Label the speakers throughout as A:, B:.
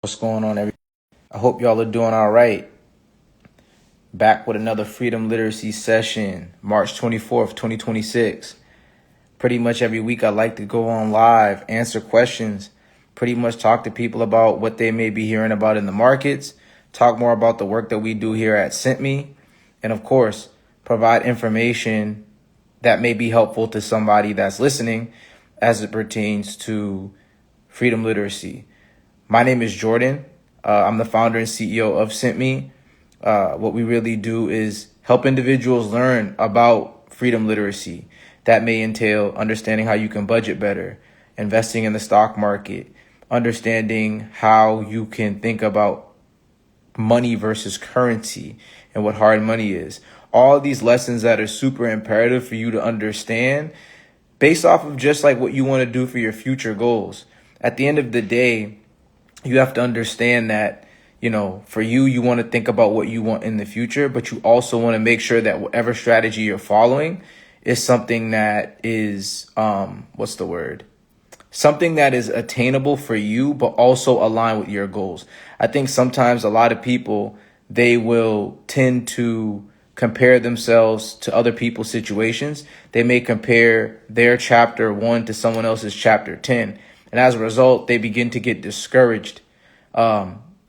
A: What's going on, everybody? I hope y'all are doing all right. Back with another Freedom Literacy session, March 24th, 2026. Pretty much every week I like to go on live, answer questions, pretty much talk to people about what they may be hearing about in the markets, talk more about the work that we do here at SentMe, and of course, provide information that may be helpful to somebody that's listening as it pertains to freedom literacy. My name is Jordan. I'm the founder and CEO of SentMe. What we really do is help individuals learn about freedom literacy. That may entail understanding how you can budget better, investing in the stock market, understanding how you can think about money versus currency and what hard money is. All of these lessons that are super imperative for you to understand based off of just like what you want to do for your future goals. At the end of the day, you have to understand that, for you want to think about what you want in the future, but you also want to make sure that whatever strategy you're following is something that is, something that is attainable for you, but also align with your goals. I think sometimes a lot of people, they will tend to compare themselves to other people's situations. They may compare their chapter 1 to someone else's chapter 10. And as a result, they begin to get discouraged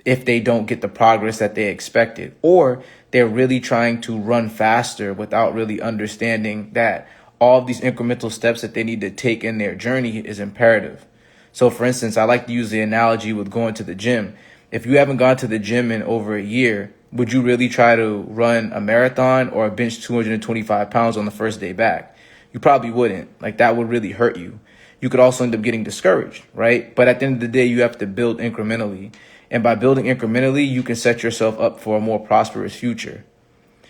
A: if they don't get the progress that they expected, or they're really trying to run faster without really understanding that all of these incremental steps that they need to take in their journey is imperative. So, for instance, I like to use the analogy with going to the gym. If you haven't gone to the gym in over a year, would you really try to run a marathon or bench 225 pounds on the first day back? You probably wouldn't. Like, that would really hurt you. You could also end up getting discouraged, right? But at the end of the day, you have to build incrementally. And by building incrementally, you can set yourself up for a more prosperous future.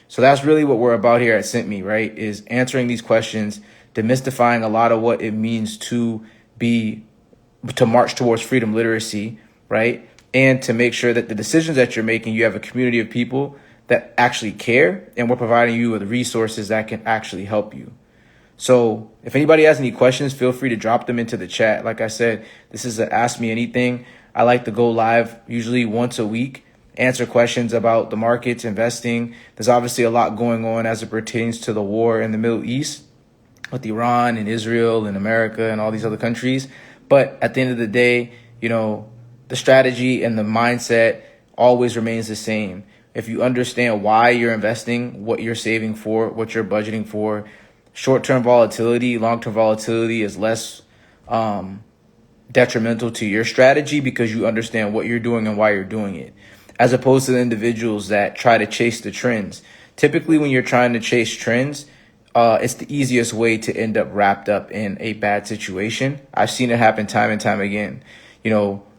A: So that's really what we're about here at SentMe, right? Is answering these questions, demystifying a lot of what it means to march towards freedom literacy, right? And to make sure that the decisions that you're making, you have a community of people that actually care, and we're providing you with resources that can actually help you. So if anybody has any questions, feel free to drop them into the chat. Like I said, this is a Ask Me Anything. I like to go live usually once a week, answer questions about the markets, investing. There's obviously a lot going on as it pertains to the war in the Middle East with Iran and Israel and America and all these other countries. But at the end of the day, the strategy and the mindset always remains the same. If you understand why you're investing, what you're saving for, what you're budgeting for, short-term volatility, long-term volatility is less detrimental to your strategy because you understand what you're doing and why you're doing it, as opposed to the individuals that try to chase the trends. Typically, when you're trying to chase trends, it's the easiest way to end up wrapped up in a bad situation. I've seen it happen time and time again.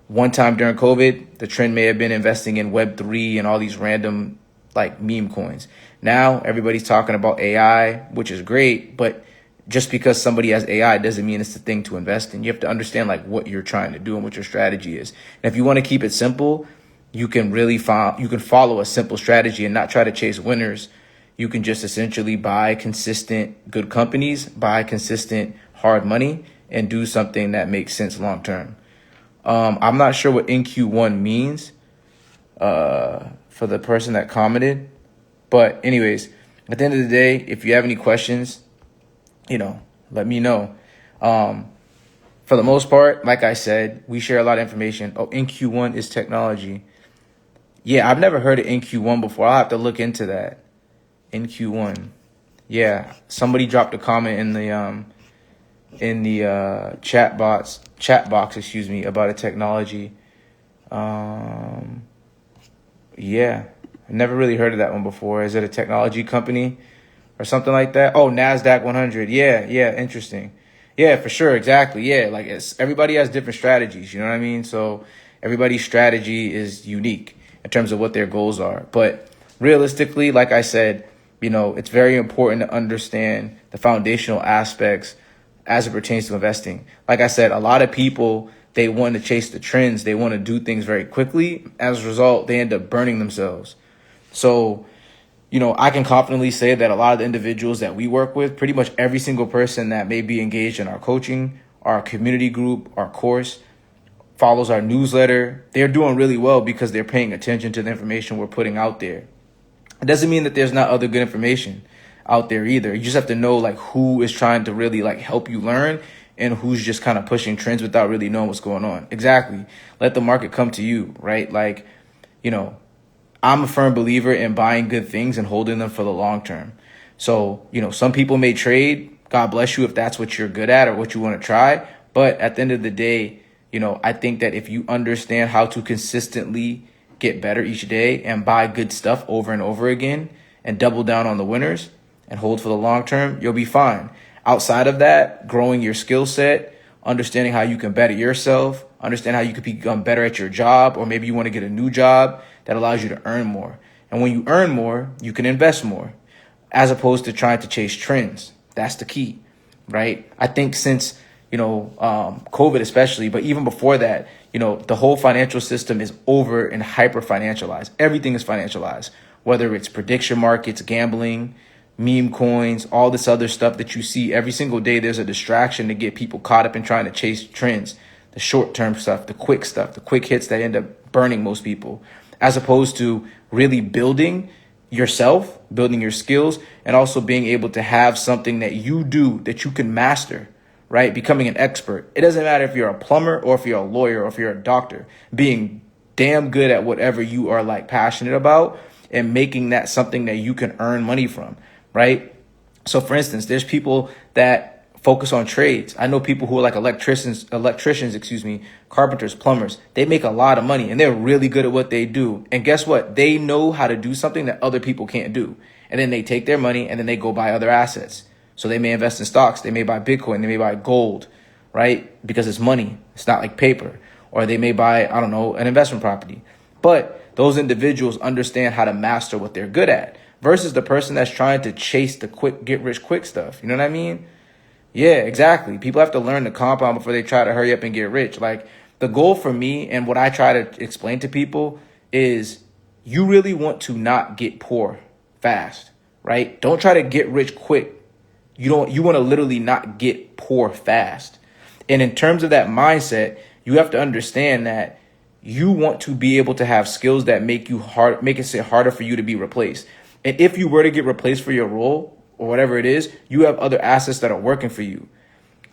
A: One time during COVID, the trend may have been investing in Web3 and all these random meme coins. Now everybody's talking about AI, which is great, but just because somebody has AI doesn't mean it's the thing to invest in. You have to understand what you're trying to do and what your strategy is. And if you want to keep it simple, you can follow a simple strategy and not try to chase winners. You can just essentially buy consistent good companies, buy consistent hard money, and do something that makes sense long term. I'm not sure what NQ1 means for the person that commented. But anyways, at the end of the day, if you have any questions, let me know. For the most part, like I said, we share a lot of information. Oh, NQ1 is technology. Yeah, I've never heard of NQ1 before. I'll have to look into that. NQ1. Yeah, somebody dropped a comment in the chat box, about a technology. Yeah, I've never really heard of that one before. Is it a technology company or something like that? Oh, NASDAQ 100. Yeah, interesting. Yeah, for sure, exactly. Yeah, everybody has different strategies, you know what I mean? So everybody's strategy is unique in terms of what their goals are. But realistically, like I said, it's very important to understand the foundational aspects as it pertains to investing. Like I said, a lot of people, they want to chase the trends. They want to do things very quickly. As a result, they end up burning themselves. So, I can confidently say that a lot of the individuals that we work with, pretty much every single person that may be engaged in our coaching, our community group, our course, follows our newsletter, they're doing really well because they're paying attention to the information we're putting out there. It doesn't mean that there's not other good information out there either. You just have to know like who is trying to really like help you learn and who's just kind of pushing trends without really knowing what's going on. Exactly. Let the market come to you, right? Like, I'm a firm believer in buying good things and holding them for the long term. So, some people may trade. God bless you if that's what you're good at or what you want to try. But at the end of the day, I think that if you understand how to consistently get better each day and buy good stuff over and over again and double down on the winners and hold for the long term, you'll be fine. Outside of that, growing your skill set, understanding how you can better yourself, understand how you can become better at your job, or maybe you want to get a new job that allows you to earn more. And when you earn more, you can invest more as opposed to trying to chase trends. That's the key, right? I think since, COVID especially, but even before that, the whole financial system is over and hyper financialized. Everything is financialized, whether it's prediction markets, gambling, meme coins, all this other stuff that you see every single day. There's a distraction to get people caught up in trying to chase trends, the short-term stuff, the quick hits that end up burning most people, as opposed to really building yourself, building your skills, and also being able to have something that you do that you can master, right? Becoming an expert. It doesn't matter if you're a plumber or if you're a lawyer or if you're a doctor, being damn good at whatever you are like passionate about and making that something that you can earn money from, right? So for instance, there's people that focus on trades. I know people who are like electricians, carpenters, plumbers. They make a lot of money and they're really good at what they do. And guess what? They know how to do something that other people can't do. And then they take their money and then they go buy other assets. So they may invest in stocks. They may buy Bitcoin. They may buy gold, right? Because it's money. It's not like paper. Or they may buy, an investment property. But those individuals understand how to master what they're good at versus the person that's trying to chase the quick, get rich quick stuff. You know what I mean? Yeah, exactly. People have to learn to compound before they try to hurry up and get rich. Like the goal for me and what I try to explain to people is you really want to not get poor fast, right? Don't try to get rich quick. You want to literally not get poor fast. And in terms of that mindset, you have to understand that you want to be able to have skills that make it harder for you to be replaced. And if you were to get replaced for your role or whatever it is, you have other assets that are working for you.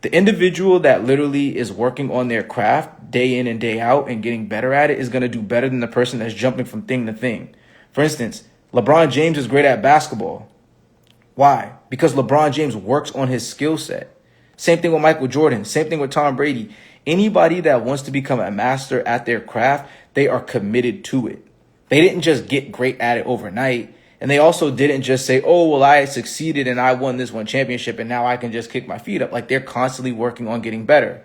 A: The individual that literally is working on their craft day in and day out and getting better at it is going to do better than the person that's jumping from thing to thing. For instance, LeBron James is great at basketball. Why? Because LeBron James works on his skill set. Same thing with Michael Jordan. Same thing with Tom Brady. Anybody that wants to become a master at their craft, they are committed to it. They didn't just get great at it overnight. And they also didn't just say, oh, well, I succeeded and I won this one championship and now I can just kick my feet up. Like they're constantly working on getting better.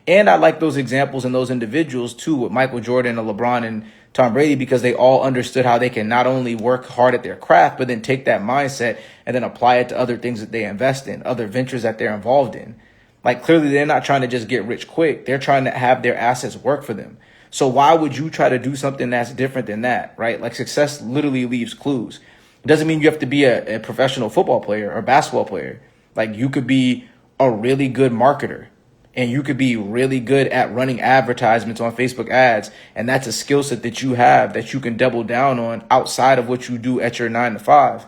A: And I like those examples and those individuals too with Michael Jordan and LeBron and Tom Brady because they all understood how they can not only work hard at their craft, but then take that mindset and then apply it to other things that they invest in, other ventures that they're involved in. Like clearly they're not trying to just get rich quick. They're trying to have their assets work for them. So why would you try to do something that's different than that, right? Like success literally leaves clues. It doesn't mean you have to be a professional football player or basketball player. Like you could be a really good marketer and you could be really good at running advertisements on Facebook ads. And that's a skill set that you have that you can double down on outside of what you do at your 9 to 5.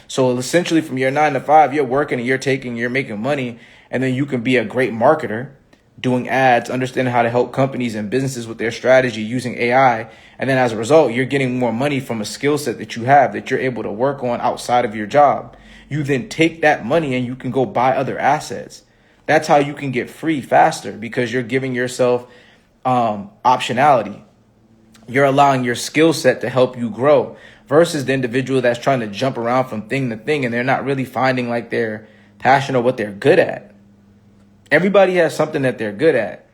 A: So essentially from your 9 to 5, you're working and you're making money. And then you can be a great marketer doing ads, understanding how to help companies and businesses with their strategy using AI. And then as a result, you're getting more money from a skill set that you have that you're able to work on outside of your job. You then take that money and you can go buy other assets. That's how you can get free faster because you're giving yourself optionality. You're allowing your skill set to help you grow versus the individual that's trying to jump around from thing to thing and they're not really finding like their passion or what they're good at. Everybody has something that they're good at.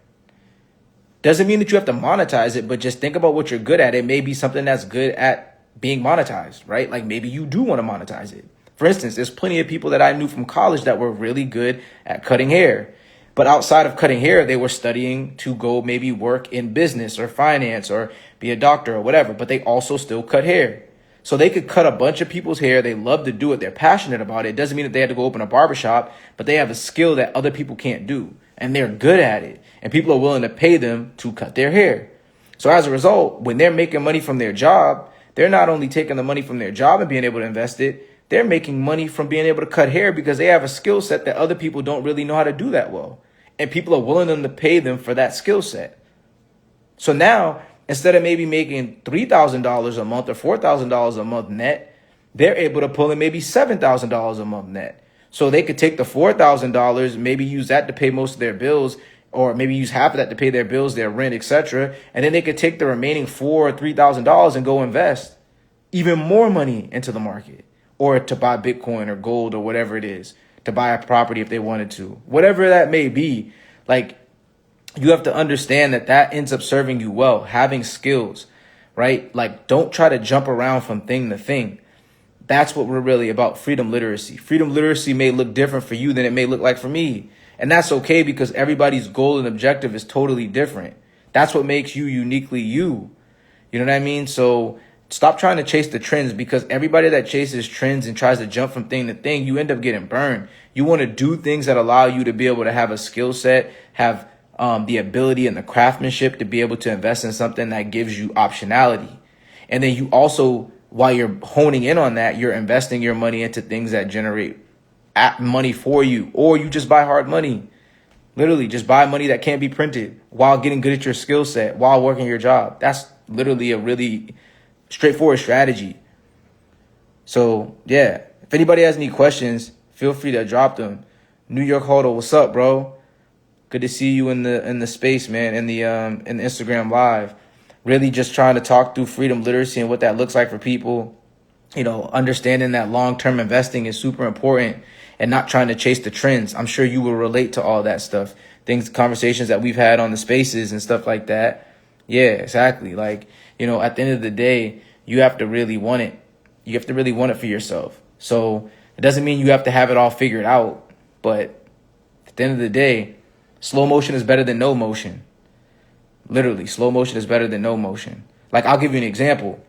A: Doesn't mean that you have to monetize it, but just think about what you're good at. It may be something that's good at being monetized, right? Like maybe you do want to monetize it. For instance, there's plenty of people that I knew from college that were really good at cutting hair. But outside of cutting hair, they were studying to go maybe work in business or finance or be a doctor or whatever. But they also still cut hair. So they could cut a bunch of people's hair. They love to do it. They're passionate about it. It doesn't mean that they had to go open a barbershop, but they have a skill that other people can't do. And they're good at it. And people are willing to pay them to cut their hair. So as a result, when they're making money from their job, they're not only taking the money from their job and being able to invest it, they're making money from being able to cut hair because they have a skill set that other people don't really know how to do that well. And people are willing to pay them for that skill set. So now, instead of maybe making $3,000 a month or $4,000 a month net, they're able to pull in maybe $7,000 a month net. So they could take the $4,000, maybe use that to pay most of their bills, or maybe use half of that to pay their bills, their rent, etc. And then they could take the remaining $4,000 or $3,000 and go invest even more money into the market, or to buy Bitcoin or gold or whatever it is, to buy a property if they wanted to, whatever that may be. Like, you have to understand that that ends up serving you well, having skills, right? Like, don't try to jump around from thing to thing. That's what we're really about, freedom literacy. Freedom literacy may look different for you than it may look like for me. And that's okay, because everybody's goal and objective is totally different. That's what makes you uniquely you. You know what I mean? So stop trying to chase the trends, because everybody that chases trends and tries to jump from thing to thing, you end up getting burned. You want to do things that allow you to be able to have a skill set, have the ability and the craftsmanship to be able to invest in something that gives you optionality. And then you also, while you're honing in on that, you're investing your money into things that generate money for you, or you just buy hard money. Literally just buy money that can't be printed while getting good at your skill set, while working your job. That's literally a really straightforward strategy. So yeah, if anybody has any questions, feel free to drop them. New York Hodl, what's up, bro? Good to see you in the space, man, in the Instagram live. Really just trying to talk through freedom literacy and what that looks like for people. You know, understanding that long-term investing is super important and not trying to chase the trends. I'm sure you will relate to all that stuff. Conversations that we've had on the spaces and stuff like that. Yeah, exactly. Like, you know, at the end of the day, you have to really want it. You have to really want it for yourself. So it doesn't mean you have to have it all figured out. But at the end of the day, slow motion is better than no motion. Literally, slow motion is better than no motion. Like, I'll give you an example.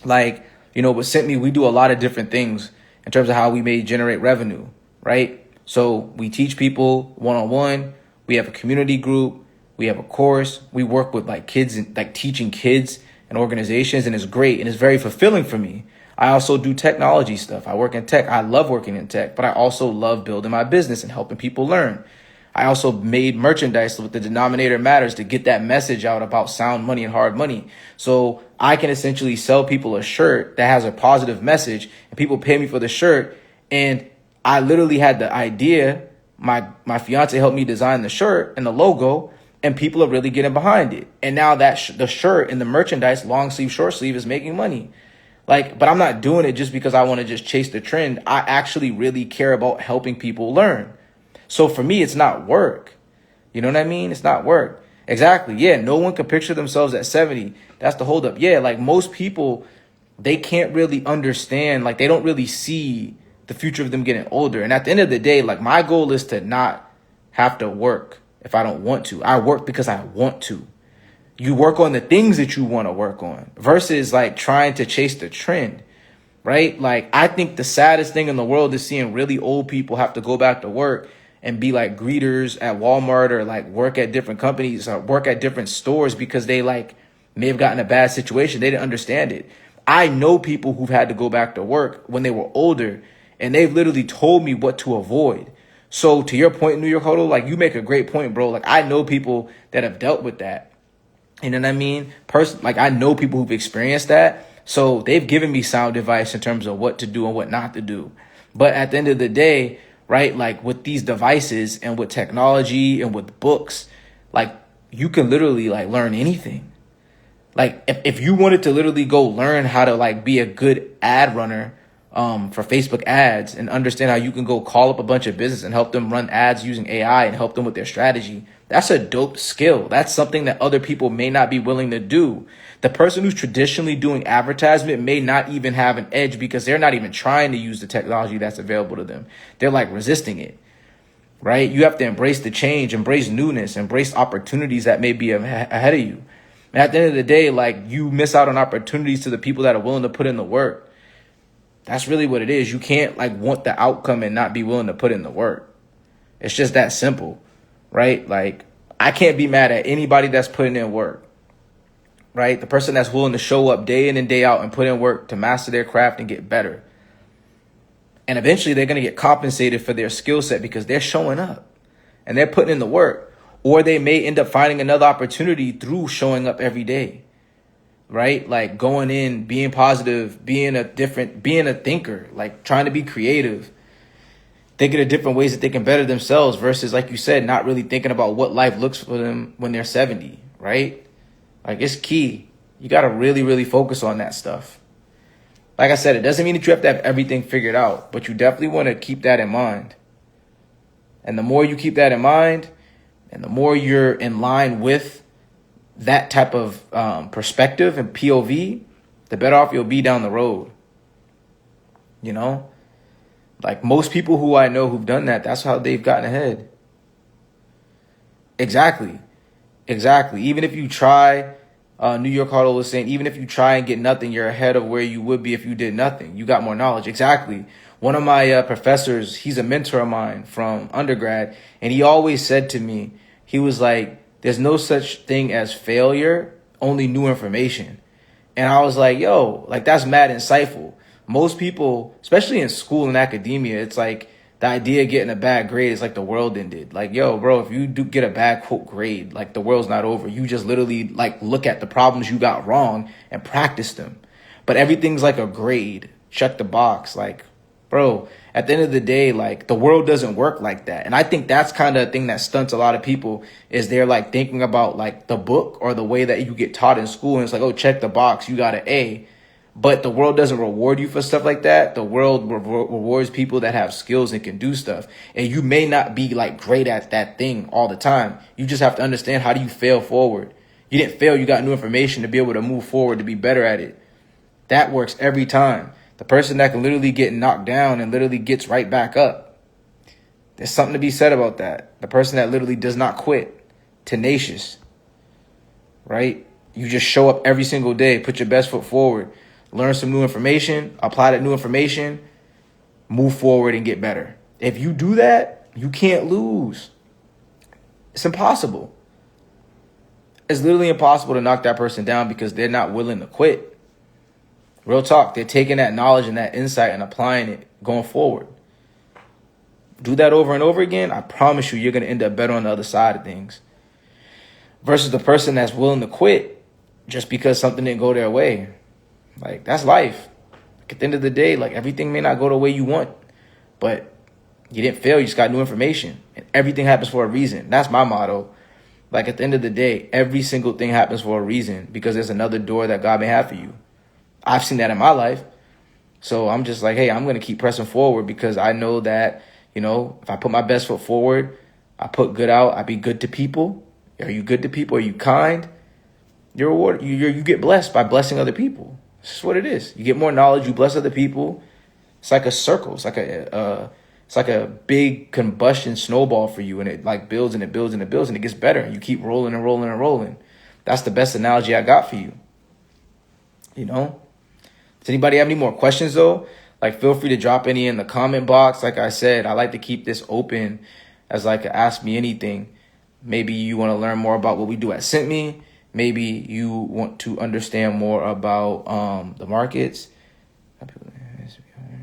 A: Like, you know, with Sent Me, we do a lot of different things in terms of how we may generate revenue, right? So we teach people one-on-one. We have a community group. We have a course. We work with like kids and like teaching kids and organizations, and it's great and it's very fulfilling for me. I also do technology stuff. I work in tech. I love working in tech, but I also love building my business and helping people learn. I also made merchandise with the denominator matters to get that message out about sound money and hard money. So I can essentially sell people a shirt that has a positive message, and people pay me for the shirt. And I literally had the idea. My fiance helped me design the shirt and the logo, and people are really getting behind it. And now that the shirt and the merchandise, long sleeve, short sleeve, is making money. Like, but I'm not doing it just because I want to just chase the trend. I actually really care about helping people learn. So for me, it's not work. You know what I mean? It's not work. Exactly. Yeah. No one can picture themselves at 70. That's the holdup. Yeah. Like, most people, they can't really understand. Like, they don't really see the future of them getting older. And at the end of the day, like, my goal is to not have to work if I don't want to. I work because I want to. You work on the things that you want to work on versus like trying to chase the trend, right? Like, I think the saddest thing in the world is seeing really old people have to go back to work and be like greeters at Walmart, or like work at different companies or work at different stores because they like may have gotten a bad situation. They didn't understand it. I know people who've had to go back to work when they were older, and they've literally told me what to avoid. So to your point, New York Hodl, like, you make a great point, bro. Like, I know people that have dealt with that. You know what I mean? Like, I know people who've experienced that. So they've given me sound advice in terms of what to do and what not to do. But at the end of the day, right, like, with these devices and with technology and with books, like, you can literally like learn anything. Like, if you wanted to literally go learn how to like be a good ad runner for Facebook ads, and understand how you can go call up a bunch of business and help them run ads using AI and help them with their strategy, that's a dope skill. That's something that other people may not be willing to do. The person who's traditionally doing advertisement may not even have an edge because they're not even trying to use the technology that's available to them. They're like resisting it, right? You have to embrace the change, embrace newness, embrace opportunities that may be ahead of you. And at the end of the day, like, you miss out on opportunities to the people that are willing to put in the work. That's really what it is. You can't like want the outcome and not be willing to put in the work. It's just that simple, right? Like, I can't be mad at anybody that's putting in work, right? The person that's willing to show up day in and day out and put in work to master their craft and get better. And eventually they're going to get compensated for their skill set because they're showing up and they're putting in the work. Or they may end up finding another opportunity through showing up every day, right? Like going in, being positive, being a thinker, like trying to be creative, thinking of different ways that they can better themselves versus, like you said, not really thinking about what life looks for them when they're 70, right? Like, it's key. You got to really, really focus on that stuff. Like I said, it doesn't mean that you have to have everything figured out, but you definitely want to keep that in mind. And the more you keep that in mind, and the more you're in line with that type of perspective and POV, the better off you'll be down the road. You know? Like, most people who I know who've done that, that's how they've gotten ahead. Exactly. Even if you try, New York Huddle was saying, even if you try and get nothing, you're ahead of where you would be if you did nothing. You got more knowledge. Exactly. One of my professors, he's a mentor of mine from undergrad, and he always said to me, he was like, there's no such thing as failure, only new information. And I was like, yo, like, that's mad insightful. Most people, especially in school and academia, it's like the idea of getting a bad grade is like the world ended. Like, yo, bro, if you do get a bad quote grade, like, the world's not over. You just literally like look at the problems you got wrong and practice them. But everything's like a grade. Check the box. Like, bro, at the end of the day, like, the world doesn't work like that. And I think that's kind of a thing that stunts a lot of people, is they're like thinking about like the book or the way that you get taught in school. And it's like, oh, check the box, you got an A. But the world doesn't reward you for stuff like that. The world rewards people that have skills and can do stuff. And you may not be like great at that thing all the time. You just have to understand, how do you fail forward? You didn't fail. You got new information to be able to move forward, to be better at it. That works every time. The person that can literally get knocked down and literally gets right back up. There's something to be said about that. The person that literally does not quit. Tenacious. Right? You just show up every single day. Put your best foot forward. Learn some new information, apply that new information, move forward and get better. If you do that, you can't lose. It's impossible. It's literally impossible to knock that person down because they're not willing to quit. Real talk. They're taking that knowledge and that insight and applying it going forward. Do that over and over again, I promise you, you're going to end up better on the other side of things. Versus the person that's willing to quit just because something didn't go their way. Like, that's life. Like, at the end of the day, like, everything may not go the way you want, but you didn't fail. You just got new information, and everything happens for a reason. That's my motto. Like, at the end of the day, every single thing happens for a reason, because there's another door that God may have for you. I've seen that in my life. So I'm just like, hey, I'm going to keep pressing forward, because I know that, you know, if I put my best foot forward, I put good out, I be good to people. Are you good to people? Are you kind? You're rewarded. You get blessed by blessing other people. It's just what it is. You get more knowledge, you bless other people. It's like a circle. It's like a big combustion snowball for you, and it like builds and it builds and it builds, and it gets better. And you keep rolling and rolling and rolling. That's the best analogy I got for you. You know? Does anybody have any more questions though? Like, feel free to drop any in the comment box. Like I said, I like to keep this open as like a Ask Me Anything. Maybe you want to learn more about what we do at Sent Me. Maybe you want to understand more about the markets.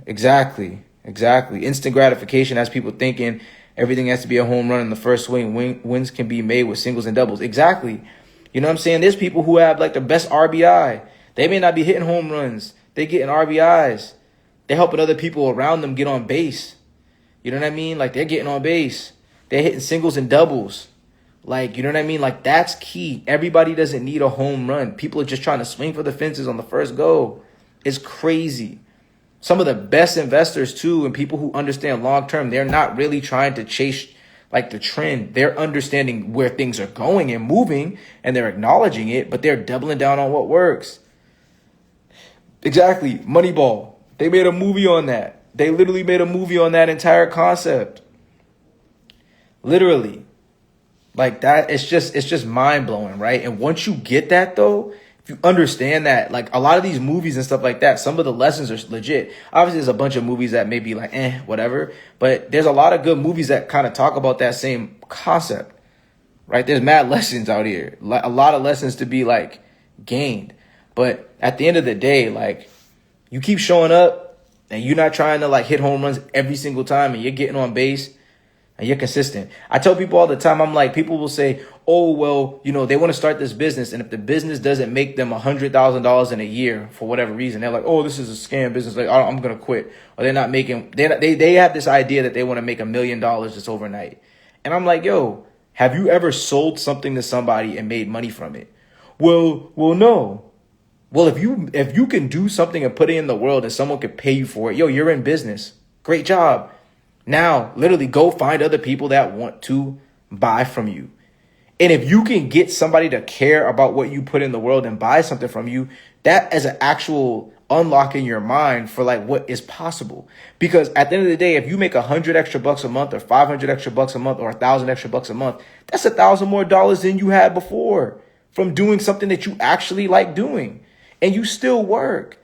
A: Exactly. Instant gratification has people thinking everything has to be a home run in the first swing. Wins can be made with singles and doubles. Exactly. You know what I'm saying? There's people who have like the best RBI. They may not be hitting home runs. They getting RBIs. They're helping other people around them get on base. You know what I mean? Like, they're getting on base. They're hitting singles and doubles. Like, you know what I mean? Like, that's key. Everybody doesn't need a home run. People are just trying to swing for the fences on the first go. It's crazy. Some of the best investors, too, and people who understand long-term, they're not really trying to chase, like, the trend. They're understanding where things are going and moving, and they're acknowledging it, but they're doubling down on what works. Exactly. Moneyball. They made a movie on that. They literally made a movie on that entire concept. Literally. Like that, it's just mind blowing, right? And once you get that though, if you understand that, like a lot of these movies and stuff like that, some of the lessons are legit. Obviously, there's a bunch of movies that may be like, whatever. But there's a lot of good movies that kind of talk about that same concept, right? There's mad lessons out here, a lot of lessons to be like gained. But at the end of the day, like you keep showing up and you're not trying to like hit home runs every single time and you're getting on base and you're consistent. I tell people all the time, I'm like, people will say, oh, well, they want to start this business. And if the business doesn't make them $100,000 in a year for whatever reason, they're like, oh, this is a scam business. Like, I'm going to quit. Or they're not making, they have this idea that they want to make $1 million just overnight. And I'm like, yo, have you ever sold something to somebody and made money from it? Well, no. Well, if you can do something and put it in the world and someone could pay you for it, yo, you're in business. Great job. Now, literally go find other people that want to buy from you. And if you can get somebody to care about what you put in the world and buy something from you, that is an actual unlock in your mind for like what is possible. Because at the end of the day, if you make $100 extra bucks a month or $500 extra bucks a month or $1,000 extra bucks a month, that's $1,000 more dollars than you had before from doing something that you actually like doing. And you still work.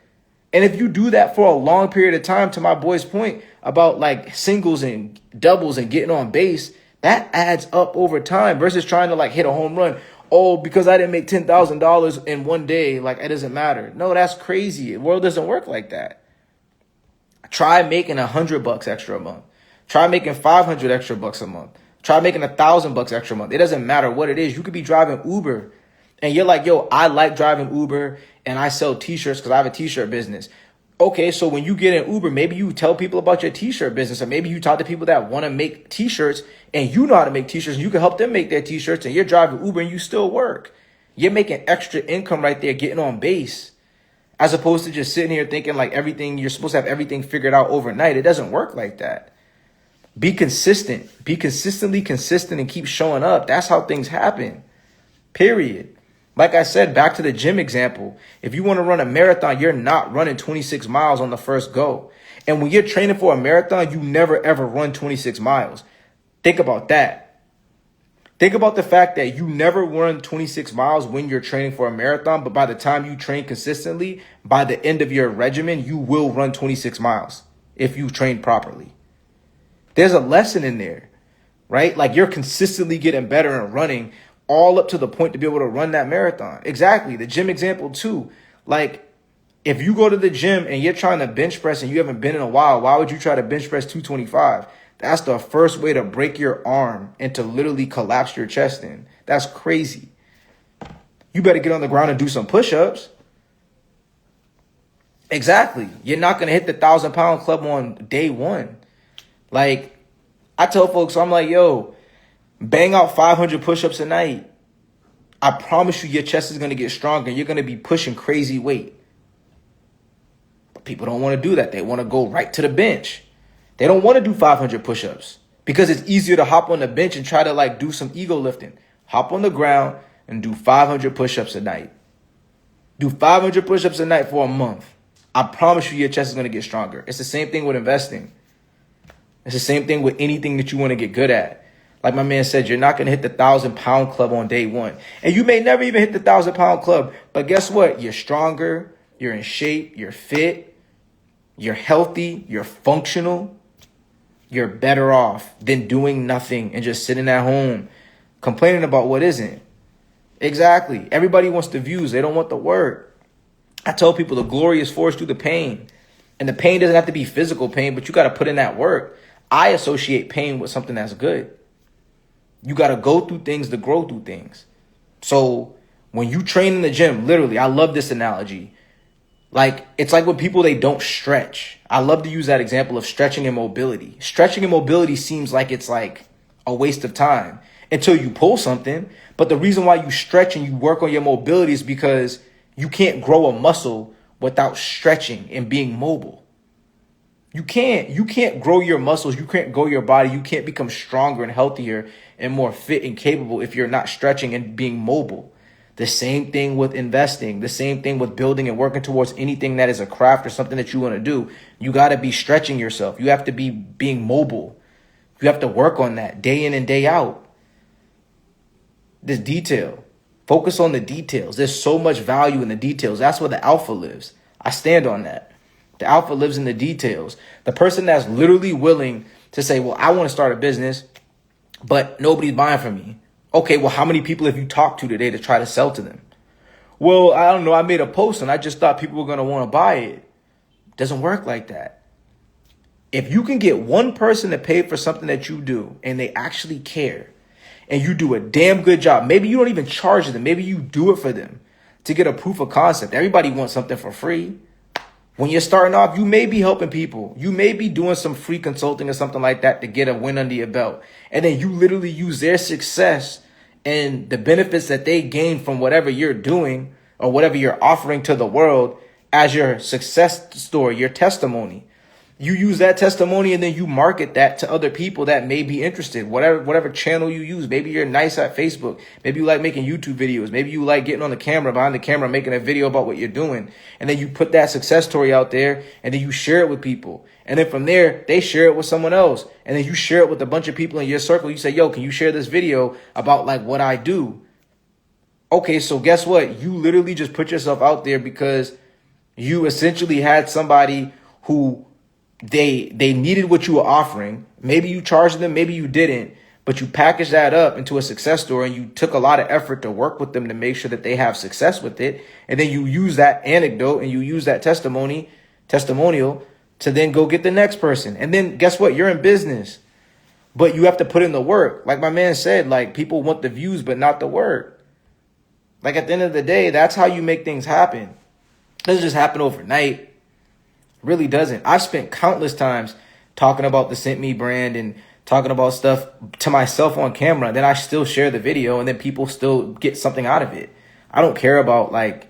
A: And if you do that for a long period of time, to my boy's point about like singles and doubles and getting on base, that adds up over time versus trying to like hit a home run. Oh, because I didn't make $10,000 in one day, like it doesn't matter. No, that's crazy. The world doesn't work like that. Try making $100 extra a month. Try making 500 extra bucks a month. Try making $1,000 extra a month. It doesn't matter what it is. You could be driving Uber and you're like, yo, I like driving Uber and I sell t-shirts because I have a t-shirt business. Okay, so when you get in Uber, maybe you tell people about your t-shirt business, or maybe you talk to people that want to make t-shirts and you know how to make t-shirts and you can help them make their t-shirts and you're driving Uber and you still work. You're making extra income right there, getting on base, as opposed to just sitting here thinking like you're supposed to have everything figured out overnight. It doesn't work like that. Be consistent, be consistently consistent and keep showing up. That's how things happen, period. Like I said, back to the gym example, if you want to run a marathon, you're not running 26 miles on the first go. And when you're training for a marathon, you never, ever run 26 miles. Think about that. Think about the fact that you never run 26 miles when you're training for a marathon, but by the time you train consistently, by the end of your regimen, you will run 26 miles if you train properly. There's a lesson in there, right? Like you're consistently getting better and running all up to the point to be able to run that marathon. Exactly. The gym example too. Like if you go to the gym and you're trying to bench press and you haven't been in a while, why would you try to bench press 225? That's the first way to break your arm and to literally collapse your chest in. That's crazy. You better get on the ground and do some push-ups. Exactly. You're not going to hit the 1,000-pound club on day one. Like I tell folks, I'm like, yo, bang out 500 push-ups a night. I promise you your chest is going to get stronger and you're going to be pushing crazy weight. But people don't want to do that. They want to go right to the bench. They don't want to do 500 push-ups because it's easier to hop on the bench and try to like do some ego lifting. Hop on the ground and do 500 push-ups a night. Do 500 push-ups a night for a month. I promise you your chest is going to get stronger. It's the same thing with investing. It's the same thing with anything that you want to get good at. Like my man said, you're not going to hit the 1,000-pound club on day one. And you may never even hit the 1,000-pound club. But guess what? You're stronger. You're in shape. You're fit. You're healthy. You're functional. You're better off than doing nothing and just sitting at home complaining about what isn't. Exactly. Everybody wants the views. They don't want the work. I tell people the glory is forged through the pain. And the pain doesn't have to be physical pain, but you got to put in that work. I associate pain with something that's good. You got to go through things to grow through things. So when you train in the gym, literally, I love this analogy. Like, it's like with people, they don't stretch. I love to use that example of stretching and mobility. Stretching and mobility seems like it's like a waste of time until you pull something. But the reason why you stretch and you work on your mobility is because you can't grow a muscle without stretching and being mobile. You can't grow your muscles. You can't grow your body. You can't become stronger and healthier and more fit and capable if you're not stretching and being mobile. The same thing with investing. The same thing with building and working towards anything that is a craft or something that you want to do. You got to be stretching yourself. You have to be being mobile. You have to work on that day in and day out. This detail. Focus on the details. There's so much value in the details. That's where the alpha lives. I stand on that. The alpha lives in the details. The person that's literally willing to say, well, I want to start a business, but nobody's buying from me. Okay, well, how many people have you talked to today to try to sell to them? Well, I don't know. I made a post and I just thought people were going to want to buy it. It doesn't work like that. If you can get one person to pay for something that you do and they actually care and you do a damn good job, maybe you don't even charge them. Maybe you do it for them to get a proof of concept. Everybody wants something for free. When you're starting off, you may be helping people. You may be doing some free consulting or something like that to get a win under your belt. And then you literally use their success and the benefits that they gain from whatever you're doing or whatever you're offering to the world as your success story, your testimony. You use that testimony and then you market that to other people that may be interested. Whatever channel you use. Maybe you're nice at Facebook. Maybe you like making YouTube videos. Maybe you like getting on the camera, behind the camera, making a video about what you're doing. And then you put that success story out there and then you share it with people. And then from there, they share it with someone else. And then you share it with a bunch of people in your circle. You say, yo, can you share this video about like what I do? Okay, so guess what? You literally just put yourself out there because you essentially had somebody who they needed what you were offering. Maybe you charged them, maybe you didn't, but you packaged that up into a success story and you took a lot of effort to work with them to make sure that they have success with it. And then you use that anecdote and you use that testimonial to then go get the next person. And then guess what? You're in business, but you have to put in the work. Like my man said, like people want the views, but not the work. Like at the end of the day, that's how you make things happen. It doesn't just happen overnight. Really doesn't. I've spent countless times talking about the Sent Me brand and talking about stuff to myself on camera. Then I still share the video and then people still get something out of it. I don't care about like,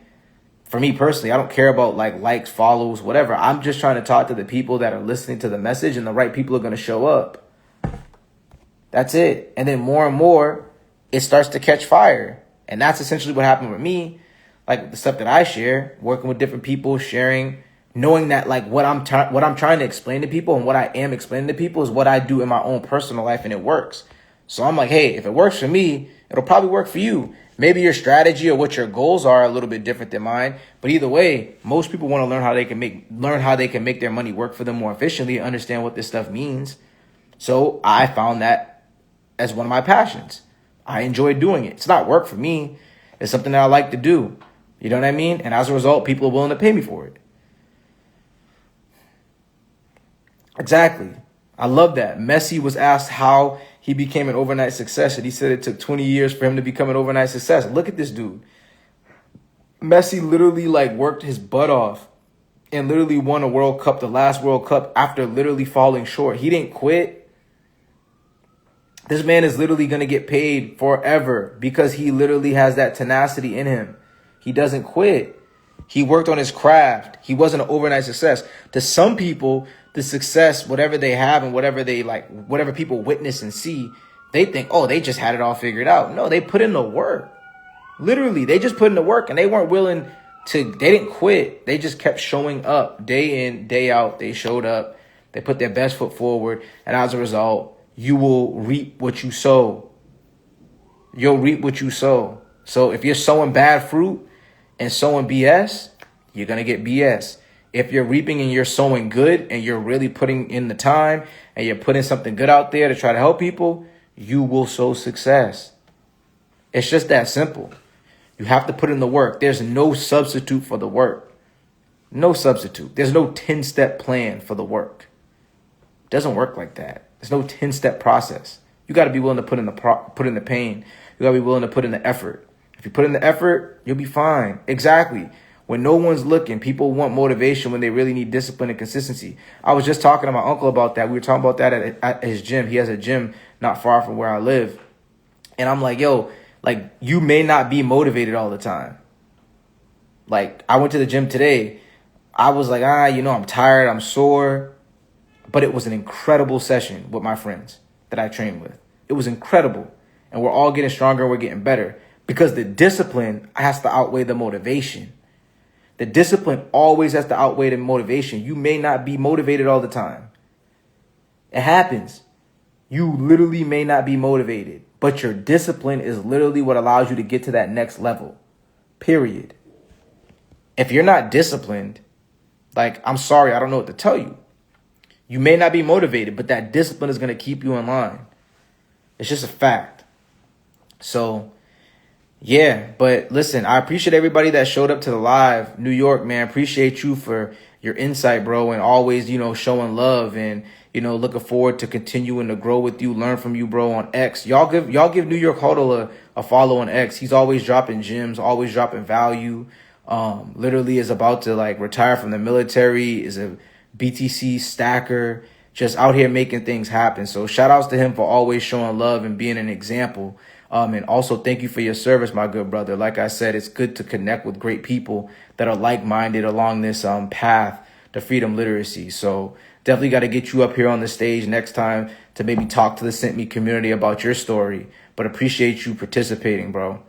A: for me personally, I don't care about like likes, follows, whatever. I'm just trying to talk to the people that are listening to the message and the right people are going to show up. That's it. And then more and more, it starts to catch fire. And that's essentially what happened with me. Like the stuff that I share, working with different people, sharing, knowing that like what I'm trying to explain to people and what I am explaining to people is what I do in my own personal life and it works. So I'm like, hey, if it works for me, it'll probably work for you. Maybe your strategy or what your goals are a little bit different than mine. But either way, most people want to learn how they can make their money work for them more efficiently and understand what this stuff means. So I found that as one of my passions. I enjoy doing it. It's not work for me. It's something that I like to do. You know what I mean? And as a result, people are willing to pay me for it. Exactly. I love that. Messi was asked how he became an overnight success, and he said it took 20 years for him to become an overnight success. Look at this dude. Messi literally like worked his butt off and literally won a World Cup, the last World Cup, after literally falling short. He didn't quit. This man is literally going to get paid forever because he literally has that tenacity in him. He doesn't quit. He worked on his craft. He wasn't an overnight success. To some people, the success, whatever they have and whatever they like, whatever people witness and see, they think, oh, they just had it all figured out. No, they put in the work. Literally, they just put in the work and they weren't willing to, they didn't quit. They just kept showing up day in, day out. They showed up. They put their best foot forward. And as a result, you will reap what you sow. You'll reap what you sow. So if you're sowing bad fruit and sowing BS, you're going to get BS. If you're reaping and you're sowing good and you're really putting in the time and you're putting something good out there to try to help people, you will sow success. It's just that simple. You have to put in the work. There's no substitute for the work. No substitute. There's no 10-step plan for the work. It doesn't work like that. There's no 10-step process. You got to be willing to put in the pain. You got to be willing to put in the effort. If you put in the effort, you'll be fine. Exactly. When no one's looking, people want motivation when they really need discipline and consistency. I was just talking to my uncle about that. We were talking about that at his gym. He has a gym not far from where I live. And I'm like, yo, like you may not be motivated all the time. Like I went to the gym today. I was like, I'm tired. I'm sore. But it was an incredible session with my friends that I trained with. It was incredible. And we're all getting stronger and we're getting better because the discipline has to outweigh the motivation. The discipline always has to outweigh the motivation. You may not be motivated all the time. It happens. You literally may not be motivated, but your discipline is literally what allows you to get to that next level. Period. If you're not disciplined, like, I'm sorry, I don't know what to tell you. You may not be motivated, but that discipline is going to keep you in line. It's just a fact. So, yeah, but listen, I appreciate everybody that showed up to the live. New York, man, appreciate you for your insight, bro, and always, showing love and, looking forward to continuing to grow with you, learn from you, bro, on X. Y'all give New York Huddle a follow on X. He's always dropping gems, always dropping value. Literally is about to retire from the military, is a BTC stacker, just out here making things happen. So shout outs to him for always showing love and being an example. And also thank you for your service, my good brother. Like I said, it's good to connect with great people that are like-minded along this path to freedom literacy. So definitely got to get you up here on the stage next time to maybe talk to the Sent Me community about your story. But appreciate you participating, bro.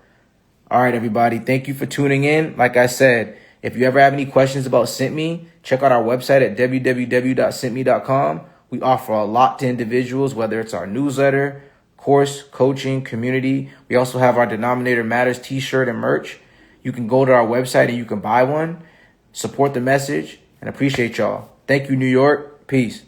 A: All right, everybody. Thank you for tuning in. Like I said, if you ever have any questions about Sent Me, check out our website at www.sentme.com. We offer a lot to individuals, whether it's our newsletter, course, coaching, community. We also have our Denominator Matters t-shirt and merch. You can go to our website and you can buy one. Support the message and appreciate y'all. Thank you, New York. Peace.